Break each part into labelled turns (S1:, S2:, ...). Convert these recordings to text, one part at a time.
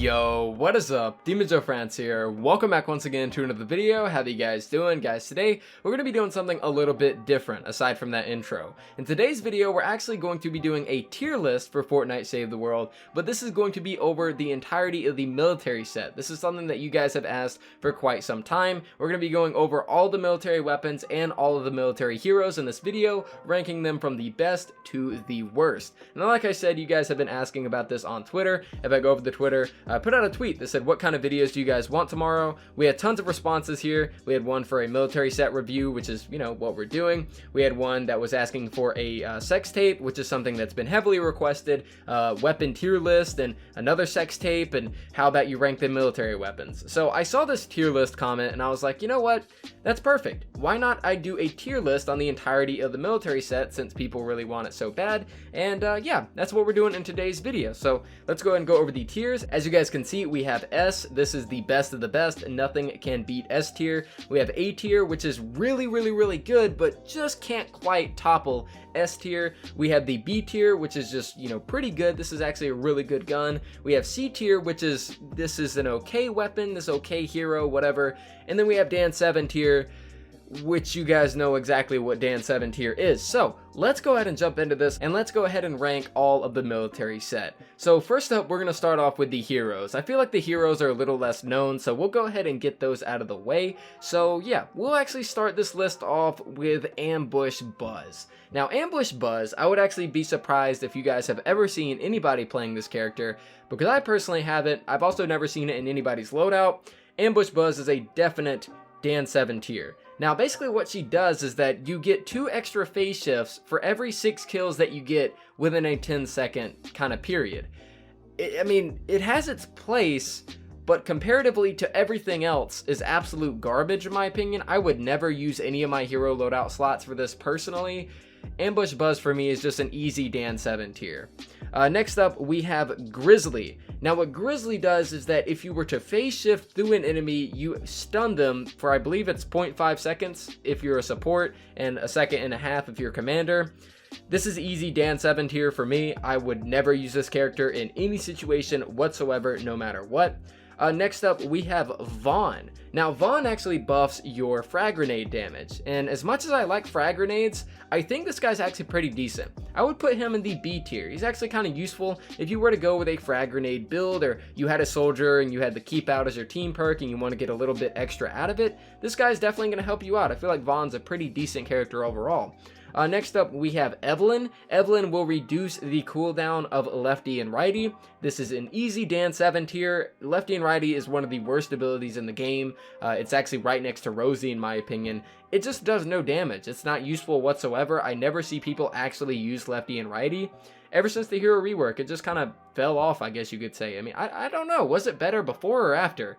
S1: Yo, what is up? demonjoefr here. Welcome back once again to another video. How you guys doing? Guys, today we're going to be doing something a little bit different aside from that intro. In today's video, we're actually going to be doing a tier list for Fortnite Save the World, but this is going to be over the entirety of the military set. This is something that you guys have asked for quite some time. We're going to be going over all the military weapons and all of the military heroes in this video, ranking them from the best to the worst. And like I said, you guys have been asking about this on Twitter. If I go over to Twitter, I put out a tweet that said, what kind of videos do you guys want tomorrow? We had tons of responses here. We had one for a military set review, which is, you know, what we're doing. We had one that was asking for a sex tape, which is something that's been heavily requested, weapon tier list, and another sex tape, and how about you rank the military weapons. So I saw this tier list comment and I was like, you know what? That's perfect. Why not I do a tier list on the entirety of the military set since people really want it so bad? And yeah, that's what we're doing in today's video. So let's go ahead and go over the tiers. As you guys can see, we have S. This is the best of the best. Nothing can beat S tier. We have A tier, which is really good, but just can't quite topple S tier. We have the B tier, which is just, you know, pretty good. This is actually a really good gun. We have C tier, which is, this is an okay weapon, this okay hero, whatever. And then we have Dan 7 tier, which you guys know exactly what Dan 7 tier is. So let's go ahead and jump into this, and let's go ahead and rank all of the military set. So first up, we're going to start off with the heroes. I feel like the heroes are a little less known, so we'll go ahead and get those out of the way. So yeah, we'll actually start this list off with Ambush Buzz. Now Ambush Buzz, I would actually be surprised if you guys have ever seen anybody playing this character, because I personally haven't. I've also never seen it in anybody's loadout. Ambush Buzz is a definite Dan 7 tier. Now basically what she does is that you get 2 extra phase shifts for every 6 kills that you get within a 10-second kind of period. I mean, it has its place, but comparatively to everything else is absolute garbage in my opinion. I would never use any of my hero loadout slots for this personally. Ambush Buzz for me is just an easy Dan 7 tier. Next up, we have Grizzly. Now what Grizzly does is that if you were to phase shift through an enemy, you stun them for, I believe it's 0.5 seconds if you're a support, and a second and a half if you're a commander. This is easy Dan 7 tier for me. I would never use this character in any situation whatsoever, no matter what. Next up, we have Vaughn. Now, Vaughn actually buffs your frag grenade damage, and as much as I like frag grenades, I think this guy's actually pretty decent. I would put him in the B tier. He's actually kind of useful if you were to go with a frag grenade build, or you had a soldier and you had the keep out as your team perk and you want to get a little bit extra out of it. This guy's definitely going to help you out. I feel like Vaughn's a pretty decent character overall. Next up, we have Evelyn. Evelyn will reduce the cooldown of lefty and righty. This is an easy Dan 7 tier. Lefty and righty is one of the worst abilities in the game. It's actually right next to Rosie in my opinion. It just does no damage. It's not useful whatsoever. I never see people actually use lefty and righty. Ever since the hero rework, it just kind of fell off, I guess you could say. I mean, I don't know. Was it better before or after?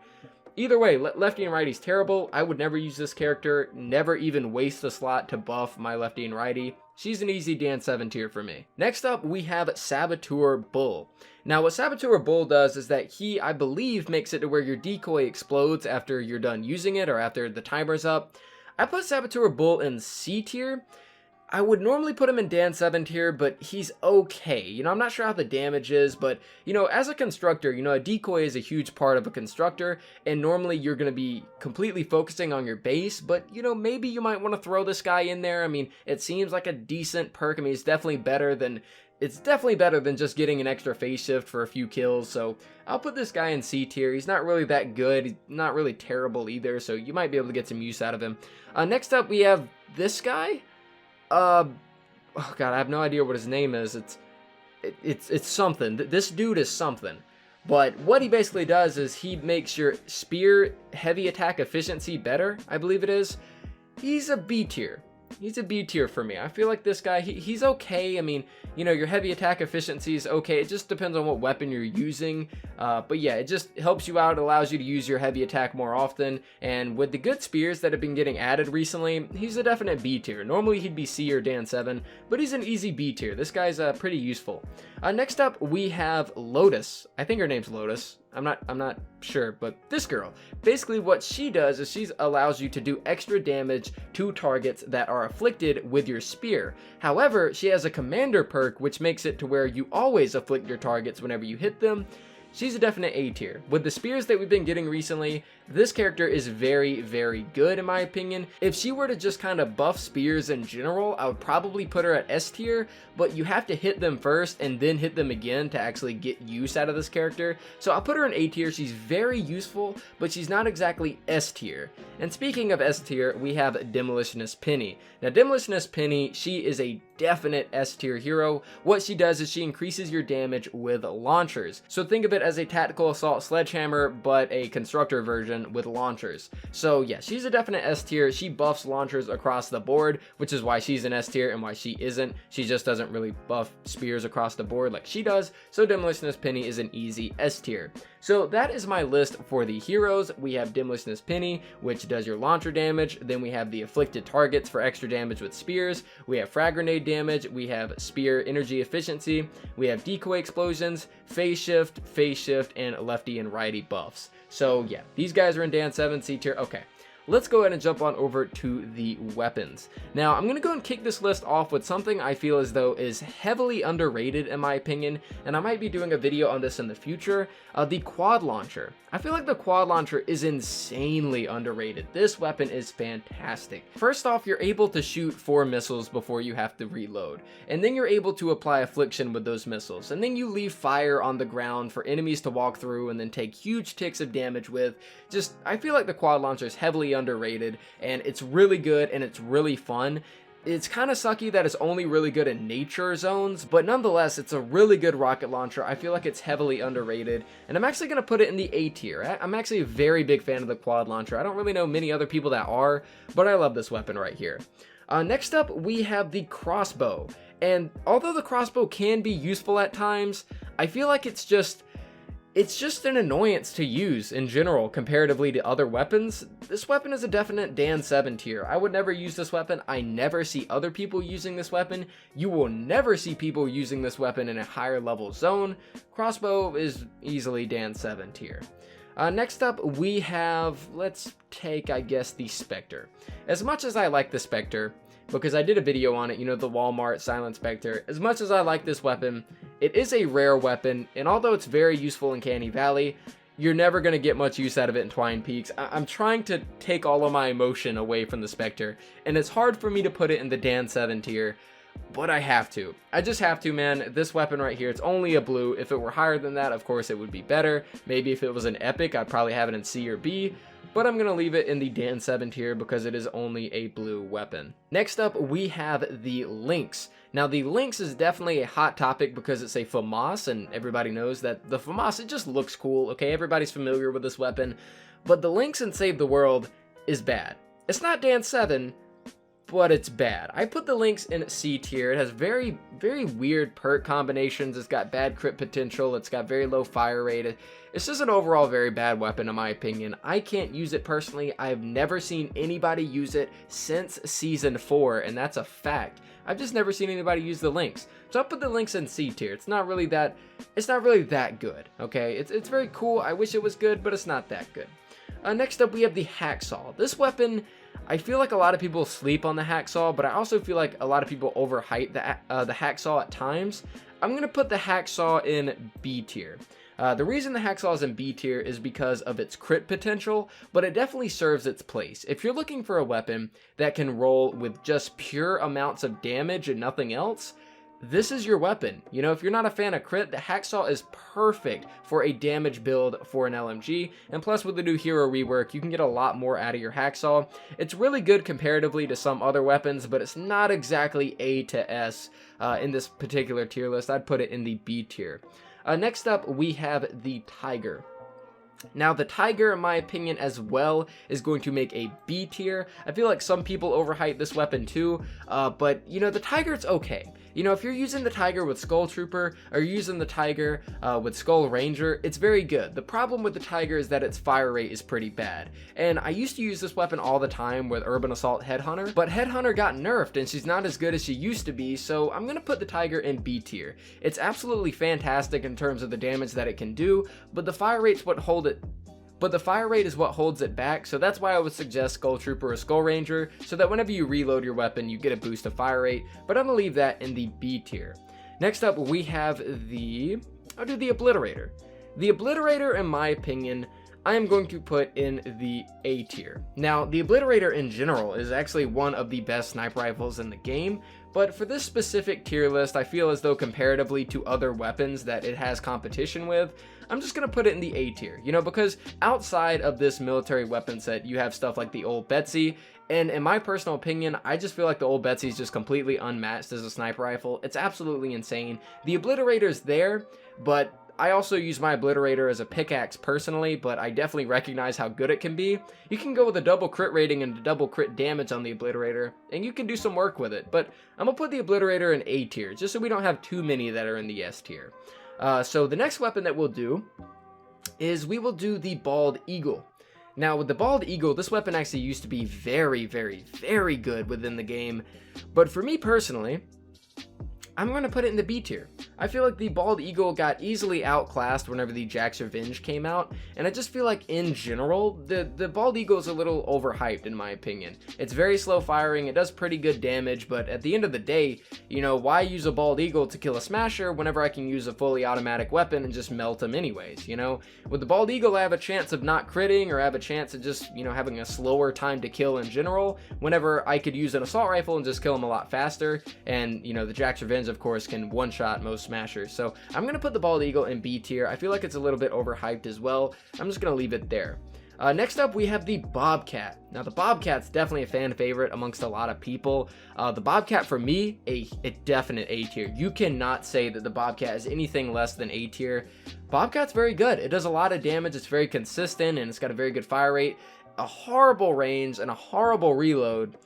S1: Either way, lefty and righty's terrible. I would never use this character, never even waste the slot to buff my lefty and righty. She's an easy Dan 7 tier for me. Next up, we have Saboteur Bull. Now, what Saboteur Bull does is that he, I believe, makes it to where your decoy explodes after you're done using it or after the timer's up. I put Saboteur Bull in C tier. I would normally put him in Dan 7 tier, but he's okay. You know, I'm not sure how the damage is, but, you know, as a constructor, you know, a decoy is a huge part of a constructor, and normally you're going to be completely focusing on your base, but, you know, maybe you might want to throw this guy in there. I mean, it seems like a decent perk. I mean, it's definitely better than just getting an extra phase shift for a few kills, so I'll put this guy in C tier. He's not really that good, he's not really terrible either, so you might be able to get some use out of him. Next up, we have this guy. Oh god, I have no idea what his name is. It's something. This dude is something. But what he basically does is he makes your spear heavy attack efficiency better, I believe it is. He's a B tier. He's a B tier for me. I feel like this guy, he's okay. I mean, you know, your heavy attack efficiency is okay. It just depends on what weapon you're using. But yeah, it just helps you out. It allows you to use your heavy attack more often. And with the good spears that have been getting added recently, he's a definite B tier. Normally he'd be C or Dan 7, but he's an easy B tier. This guy's pretty useful. Next up, we have Lotus. I think her name's Lotus. I'm not sure, but this girl, basically what she does is she allows you to do extra damage to targets that are afflicted with your spear. However, she has a commander perk which makes it to where you always afflict your targets whenever you hit them. she's a definite A tier. With the spears that we've been getting recently, this character is very, very good in my opinion. If she were to just kind of buff spears in general, I would probably put her at S tier, but you have to hit them first and then hit them again to actually get use out of this character. So I'll put her in A tier. She's very useful, but she's not exactly S tier. And speaking of S tier, we have Demolitionist Penny. Now Demolitionist Penny, she is a definite S tier hero. What she does is she increases your damage with launchers. So think of it as a tactical assault sledgehammer, but a constructor version with launchers. So yeah, she's a definite S tier. She buffs launchers across the board, which is why she's an S tier and why she isn't. She just doesn't really buff spears across the board like she does. So Demolitionist Penny is an easy S tier. So that is my list for the heroes. We have Demolitionist Penny, which does your launcher damage. Then we have the afflicted targets for extra damage with spears. We have frag grenade damage. We have spear energy efficiency. We have decoy explosions, phase shift, and lefty and righty buffs. So yeah, these guys are in Dan 7 C tier. Okay. Let's go ahead and jump on over to the weapons. Now, I'm going to go and kick this list off with something I feel as though is heavily underrated in my opinion, and I might be doing a video on this in the future, the quad launcher. I feel like the quad launcher is insanely underrated. This weapon is fantastic. First off, you're able to shoot 4 missiles before you have to reload, and then you're able to apply affliction with those missiles, and then you leave fire on the ground for enemies to walk through and then take huge ticks of damage with. Just, I feel like the quad launcher is heavily underrated, and it's really good and it's really fun. It's kind of sucky that it's only really good in nature zones, but nonetheless, it's a really good rocket launcher. I feel like it's heavily underrated, and I'm actually going to put it in the A tier. I'm actually a very big fan of the quad launcher. I don't really know many other people that are, but I love this weapon right here. Next up, we have the crossbow, and although the crossbow can be useful at times, I feel like it's just an annoyance to use in general comparatively to other weapons. This weapon is a definite Dan 7 tier. I would never use this weapon. I never see other people using this weapon. You will never see people using this weapon in a higher level zone. Crossbow is easily Dan 7 tier. Next up, we have, let's take, I guess, the Specter. As much as I like the Specter, because I did a video on it, you know, the Walmart Silent Specter, as much as I like this weapon, it is a rare weapon, and although it's very useful in Canny Valley, you're never going to get much use out of it in Twine Peaks. I'm trying to take all of my emotion away from the Specter, and it's hard for me to put it in the Dan 7 tier, but I have to. I just have to, man. This weapon right here, it's only a blue. If it were higher than that, of course, it would be better. Maybe if it was an epic, I'd probably have it in C or B, but I'm going to leave it in the Dan 7 tier because it is only a blue weapon. Next up, we have the Lynx. Now, the Lynx is definitely a hot topic because it's a FAMAS, and everybody knows that the FAMAS, it just looks cool, okay? Everybody's familiar with this weapon, but the Lynx in Save the World is bad. It's not Dan 7, but it's bad. I put the Lynx in C tier. It has very, very weird perk combinations. It's got bad crit potential. It's got very low fire rate. It's just an overall very bad weapon in my opinion. I can't use it personally. I've never seen anybody use it since Season 4, and that's a fact. I've just never seen anybody use the Lynx. So I'll put the Lynx in C tier. It's not really that good, okay? It's very cool. I wish it was good, but it's not that good. Next up, we have the Hacksaw. This weapon, I feel like a lot of people sleep on the Hacksaw, but I also feel like a lot of people overhype the Hacksaw at times. I'm going to put the Hacksaw in B tier. The reason the Hacksaw is in B tier is because of its crit potential, but it definitely serves its place. If you're looking for a weapon that can roll with just pure amounts of damage and nothing else, this is your weapon. You know, if you're not a fan of crit, the Hacksaw is perfect for a damage build for an LMG, and plus with the new hero rework, you can get a lot more out of your Hacksaw. It's really good comparatively to some other weapons, but it's not exactly A to S in this particular tier list. I'd put it in the B tier. Next up, we have the Tiger. Now, the Tiger, in my opinion, as well, is going to make a B tier. I feel like some people overhype this weapon too, but, you know, the Tiger's okay. You know, if you're using the Tiger with Skull Trooper, or you're using the Tiger with Skull Ranger, it's very good. The problem with the Tiger is that its fire rate is pretty bad. And I used to use this weapon all the time with Urban Assault Headhunter, but Headhunter got nerfed and she's not as good as she used to be, so I'm going to put the Tiger in B tier. It's absolutely fantastic in terms of the damage that it can do, but the fire rate's what holds it. But the fire rate is what holds it back, so that's why I would suggest Skull Trooper or Skull Ranger, so that whenever you reload your weapon, you get a boost of fire rate, but I'm going to leave that in the B tier. Next up, we have the Obliterator. The Obliterator, in my opinion, I am going to put in the A tier. Now, the Obliterator in general is actually one of the best sniper rifles in the game, but for this specific tier list, I feel as though comparatively to other weapons that it has competition with, I'm just going to put it in the A tier, you know, because outside of this military weapon set, you have stuff like the old Betsy, and in my personal opinion, I just feel like the old Betsy is just completely unmatched as a sniper rifle. It's absolutely insane. The Obliterator's there, but I also use my Obliterator as a pickaxe personally, but I definitely recognize how good it can be. You can go with a double crit rating and a double crit damage on the Obliterator, and you can do some work with it, but I'm going to put the Obliterator in A tier, just so we don't have too many that are in the S tier. So the next weapon that we'll do is we will do the Bald Eagle. Now, with the Bald Eagle, this weapon actually used to be very, very, very good within the game, but for me personally, I'm going to put it in the B tier. I feel like the Bald Eagle got easily outclassed whenever the Jack's Revenge came out, and I just feel like in general, the Bald Eagle is a little overhyped in my opinion. It's very slow firing, it does pretty good damage, but at the end of the day, you know, why use a Bald Eagle to kill a Smasher whenever I can use a fully automatic weapon and just melt him anyways, you know? With the Bald Eagle, I have a chance of not critting, or I have a chance of just, you know, having a slower time to kill in general, whenever I could use an assault rifle and just kill him a lot faster, and, you know, the Jack's Revenge, of course, can one-shot most Smashers. So I'm going to put the Bald Eagle in B tier. I feel like it's a little bit overhyped as well. I'm just going to leave it there. Next up, we have the Bobcat. Now, the Bobcat's definitely a fan favorite amongst a lot of people. The Bobcat, for me, a definite A tier. You cannot say that the Bobcat is anything less than A tier. Bobcat's very good. It does a lot of damage. It's very consistent, and it's got a very good fire rate, a horrible range, and a horrible reload.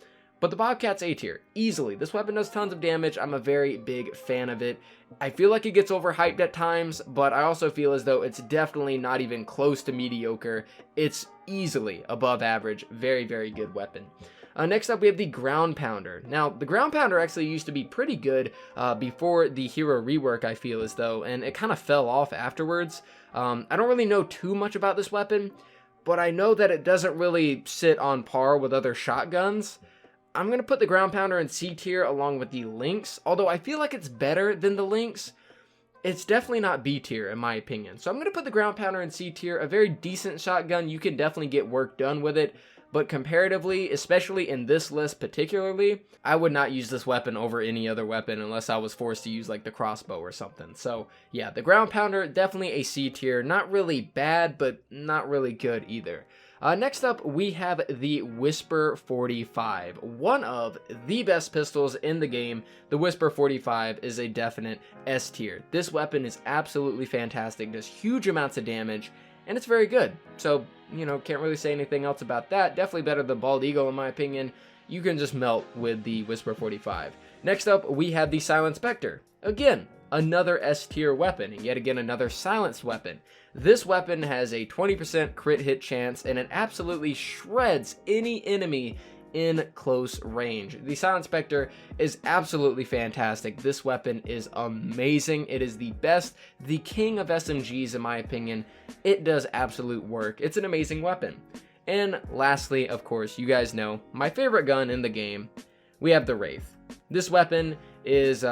S1: But the Bobcat's A tier, easily. This weapon does tons of damage. I'm a very big fan of it. I feel like it gets overhyped at times, but I also feel as though it's definitely not even close to mediocre. It's easily above average. Very, very good weapon. Next up, we have the Ground Pounder. Now, the Ground Pounder actually used to be pretty good before the hero rework, I feel as though, and it kind of fell off afterwards. I don't really know too much about this weapon, but I know that it doesn't really sit on par with other shotguns. I'm going to put the Ground Pounder in C tier along with the Lynx, although I feel like it's better than the Lynx. It's definitely not B tier in my opinion. So I'm going to put the Ground Pounder in C tier, a very decent shotgun. You can definitely get work done with it, but comparatively, especially in this list particularly, I would not use this weapon over any other weapon unless I was forced to use like the crossbow or something. So yeah, the Ground Pounder, definitely a C tier. Not really bad, but not really good either. Next up, we have the Whisper 45, one of the best pistols in the game. The Whisper 45 is a definite S tier. This weapon is absolutely fantastic, does huge amounts of damage, and it's very good. So, you know, can't really say anything else about that. Definitely better than Bald Eagle in my opinion. You can just melt with the Whisper 45. Next up, we have the Silent Specter. Again, another S tier weapon, and yet again another silenced weapon. This weapon has a 20% crit hit chance, and it absolutely shreds any enemy in close range. The Silent Specter is absolutely fantastic. This weapon is amazing. It is the best, the king of SMGs in my opinion. It does absolute work. It's an amazing weapon. And lastly, of course, you guys know, my favorite gun in the game, we have the Wraith. This weapon is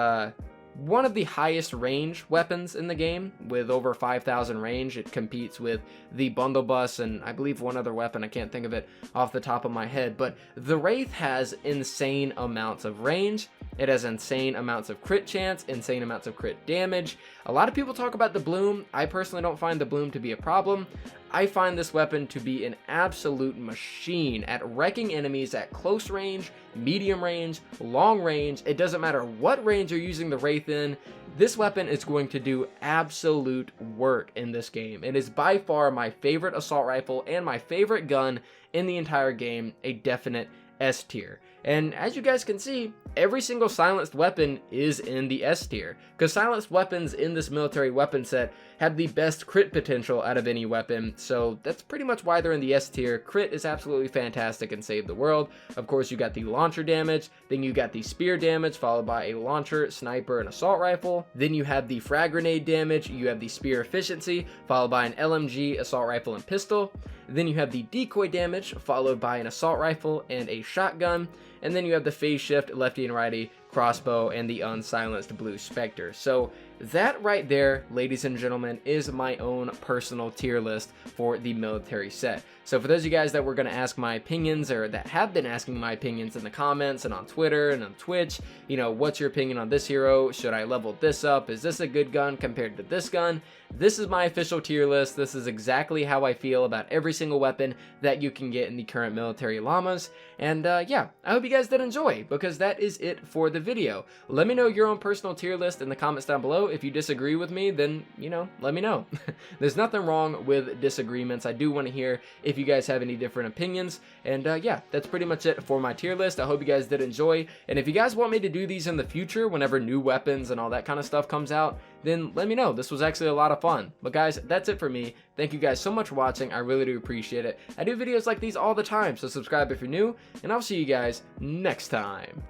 S1: one of the highest range weapons in the game, with over 5,000 range. It competes with the Bundle Bus and I believe one other weapon, I can't think of it off the top of my head, but the Wraith has insane amounts of range. It has insane amounts of crit chance, insane amounts of crit damage. A lot of people talk about the Bloom. I personally don't find the Bloom to be a problem. I find this weapon to be an absolute machine at wrecking enemies at close range, medium range, long range. It doesn't matter what range you're using the Wraith in. This weapon is going to do absolute work in this game. It is by far my favorite assault rifle and my favorite gun in the entire game, a definite S tier. And as you guys can see, every single silenced weapon is in the S tier, because silenced weapons in this military weapon set have the best crit potential out of any weapon, so that's pretty much why they're in the S tier. Crit is absolutely fantastic and save the world. Of course, you got the launcher damage, then you got the spear damage, followed by a launcher, sniper, and assault rifle. Then you have the frag grenade damage, you have the spear efficiency, followed by an LMG, assault rifle, and pistol. Then you have the decoy damage, followed by an assault rifle and a shotgun. And then you have the phase shift, lefty and righty, crossbow, and the unsilenced blue Specter. So That right there, ladies and gentlemen, is my own personal tier list for the military set. So for those of you guys that were going to ask my opinions, or that have been asking my opinions in the comments and on Twitter and on Twitch, you know, what's your opinion on this hero? Should I level this up? Is this a good gun compared to this gun? This is my official tier list. This is exactly how I feel about every single weapon that you can get in the current military llamas. And yeah, I hope you guys did enjoy, because that is it for the video. Let me know your own personal tier list in the comments down below. If you disagree with me, then, you know, let me know. There's nothing wrong with disagreements. I do want to hear if you guys have any different opinions. And yeah, that's pretty much it for my tier list. I hope you guys did enjoy. And if you guys want me to do these in the future, whenever new weapons and all that kind of stuff comes out, then let me know. This was actually a lot of fun. But guys, that's it for me. Thank you guys so much for watching. I really do appreciate it. I do videos like these all the time, so subscribe if you're new, and I'll see you guys next time.